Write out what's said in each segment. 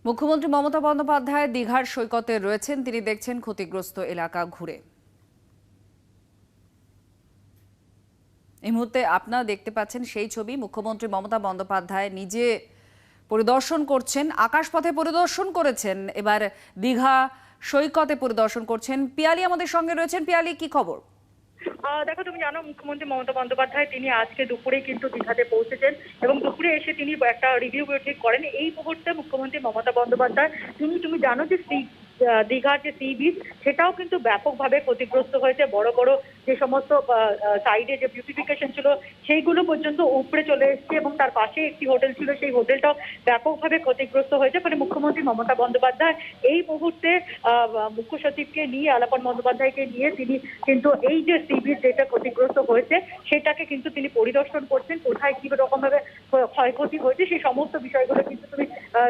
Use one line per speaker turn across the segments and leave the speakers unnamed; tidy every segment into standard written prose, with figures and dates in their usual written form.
মুখ্যমন্ত্রী মমতা বন্দ্যোপাধ্যায় দীঘার সৈকতে রয়েছেন। তিনি দেখছেন ক্ষতিগ্রস্ত এলাকা ঘুরে। এই মুহূর্তে আপনারা দেখতে পাচ্ছেন সেই ছবি। মুখ্যমন্ত্রী মমতা বন্দ্যোপাধ্যায় নিজে পরিদর্শন করছেন, আকাশপথে পরিদর্শন করেছেন, এবার দীঘা সৈকতে পরিদর্শন করছেন। পিয়ালি আমাদের সঙ্গে রয়েছেন। পিয়ালি, কি খবর?
দেখো, তুমি জানো মুখ্যমন্ত্রী মমতা বন্দ্যোপাধ্যায় তিনি আজকে দুপুরে কিন্তু দীঘাতে পৌঁছেছেন এবং দুপুরে এসে তিনি একটা রিভিউ মিটিং করেন। এই মুহূর্তে মুখ্যমন্ত্রী মমতা বন্দ্যোপাধ্যায় তুমি জানো যে দীঘার যে সি বিচ সেটাও কিন্তু ব্যাপকভাবে ক্ষতিগ্রস্ত হয়েছে। বড় বড় যে সমস্ত সাইডে যে বিউটিফিকেশন ছিল সেইগুলো পর্যন্ত উপরে চলে এসেছে এবং তার পাশে একটি হোটেল ছিল, সেই হোটেলটাও ব্যাপকভাবে ক্ষতিগ্রস্ত হয়েছে। ফলে মুখ্যমন্ত্রী মমতা বন্দ্যোপাধ্যায় এই মুহূর্তে মুখ্য সচিবকে নিয়ে, আলাপন বন্দ্যোপাধ্যায়কে নিয়ে তিনি কিন্তু এই যে সি বিচ যেটা ক্ষতিগ্রস্ত হয়েছে সেটাকে কিন্তু তিনি পরিদর্শন করছেন। কোথায় কি রকম ভাবে ক্ষয়ক্ষতি হয়েছে সেই সমস্ত বিষয়গুলো কিন্তু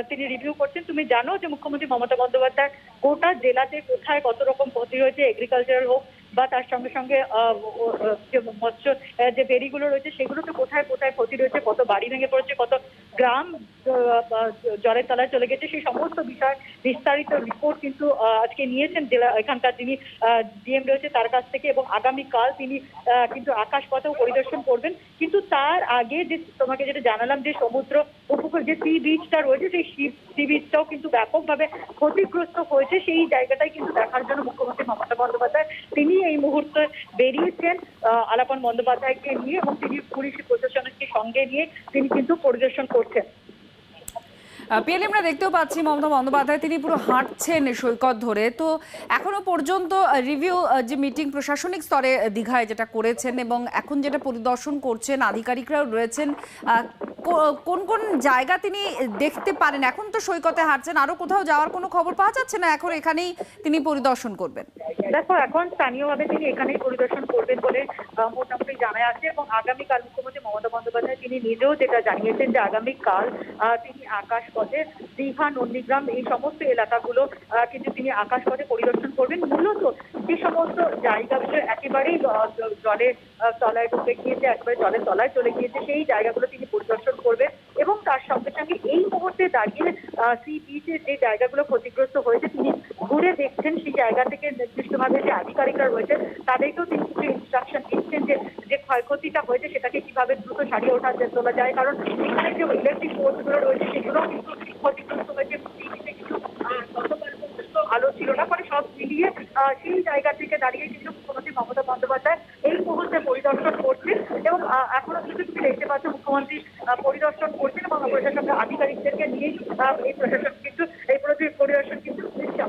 তিনি রিভিউ করছেন। তুমি জানো যে মুখ্যমন্ত্রী মমতা বন্দ্যোপাধ্যায় গোটা জেলাতে কোথায় কত রকম ক্ষতি হয়েছে, এগ্রিকালচারাল হোক বা তার সঙ্গে সঙ্গে যে মৎস্য যে ফেরিগুলো রয়েছে সেগুলোতে কোথায় কোথায় ক্ষতি রয়েছে, কত বাড়ি ভেঙে পড়েছে, কত গ্রাম জলের তলায় চলে গেছে, সেই সমস্ত বিষয় বিস্তারিত রিপোর্ট কিন্তু আজকে নিয়েছেন জেলা এখানকার যিনি ডিএম রয়েছে তার কাছ থেকে। এবং আগামীকাল তিনি কিন্তু আকাশপথেও পরিদর্শন করবেন। কিন্তু তার আগে যে তোমাকে যেটা জানালাম যে সমুদ্র উপকূল যে সি বিচটা রয়েছে সেই সি বিচটাও কিন্তু ব্যাপকভাবে ক্ষতিগ্রস্ত হয়েছে। সেই জায়গাটাই কিন্তু দেখার জন্য মুখ্যমন্ত্রী মমতা বন্দ্যোপাধ্যায় তিনি এই মুহূর্তে বেরিয়েছেন আলাপন বন্দ্যোপাধ্যায়কে নিয়ে এবং তিনি পুলিশ প্রশাসনকে সঙ্গে নিয়ে তিনি কিন্তু পরিদর্শন করছেন।
পিএলএ আমরা দেখতেও পাচ্ছি মমতা বন্দ্যোপাধ্যায় তিনি পুরো হাঁটছেন সৈকত ধরে। তো এখনো পর্যন্ত রিভিউ যে মিটিং প্রশাসনিক স্তরে দীঘায় যেটা করেছেন এবং এখন যেটা পরিদর্শন করছেন, আধিকারিকরাও রয়েছেন, কোন কোন জায়গা তিনি দেখতে পারেন? এখন তো সৈকতে হাঁটছেন, আরো কোথাও যাওয়ার কোনো খবর পাওয়া যাচ্ছে না? এখন এখানেই তিনি পরিদর্শন করবেন?
দেখো, এখন স্থানীয়ভাবে তিনি এখানেই পরিদর্শন করবেন বলে মোটামুটি জানা আছে এবং আগামীকাল মুখ্যমন্ত্রী মমতা বন্দ্যোপাধ্যায় তিনি নিজেও যেটা জানিয়েছেন যে আগামীকাল তিনি আকাশপথে দীঘা, নন্দীগ্রাম এই সমস্ত এলাকাগুলো কিন্তু তিনি আকাশপথে পরিদর্শন করবেন। মূলত যে সমস্ত জায়গাগুলো একেবারেই জলের তলায় ঢুকে গিয়েছে, একেবারে জলের তলায় চলে গিয়েছে, সেই জায়গাগুলো তিনি পরিদর্শন করবেন এবং তার সঙ্গে সঙ্গে এই মুহূর্তে দাঁড়িয়ে সি বিচের যে জায়গাগুলো ক্ষতিগ্রস্ত হয়েছে তিনি ঘুরে দেখছেন। সেই জায়গা থেকে নির্দিষ্টভাবে যে আধিকারিকরা রয়েছে তাদেরকেও তিনি কিছু ইনস্ট্রাকশন দিচ্ছেন যে ক্ষয়ক্ষতিটা হয়েছে সেটাকে কিভাবে দ্রুত সারিয়ে তোলা যায়। কারণ এখানে যে ইলেকট্রিক পোস্টগুলো রয়েছে সেগুলো কিন্তু ক্ষতিগ্রস্ত হয়েছে। কিন্তু গতকাল পর্যন্ত আলো ছিল না, ফলে সব মিলিয়ে সেই জায়গা থেকে দাঁড়িয়ে কিন্তু মুখ্যমন্ত্রী মমতা বন্দ্যোপাধ্যায় এই মুহূর্তে পরিদর্শন করছেন এবং এখনো কিন্তু তুমি দেখতে পাচ্ছ মুখ্যমন্ত্রী পরিদর্শন করছেন এবং প্রশাসনের আধিকারিকদেরকে নিয়ে এই প্রশাসন কিন্তু এই পরিদর্শন কিন্তু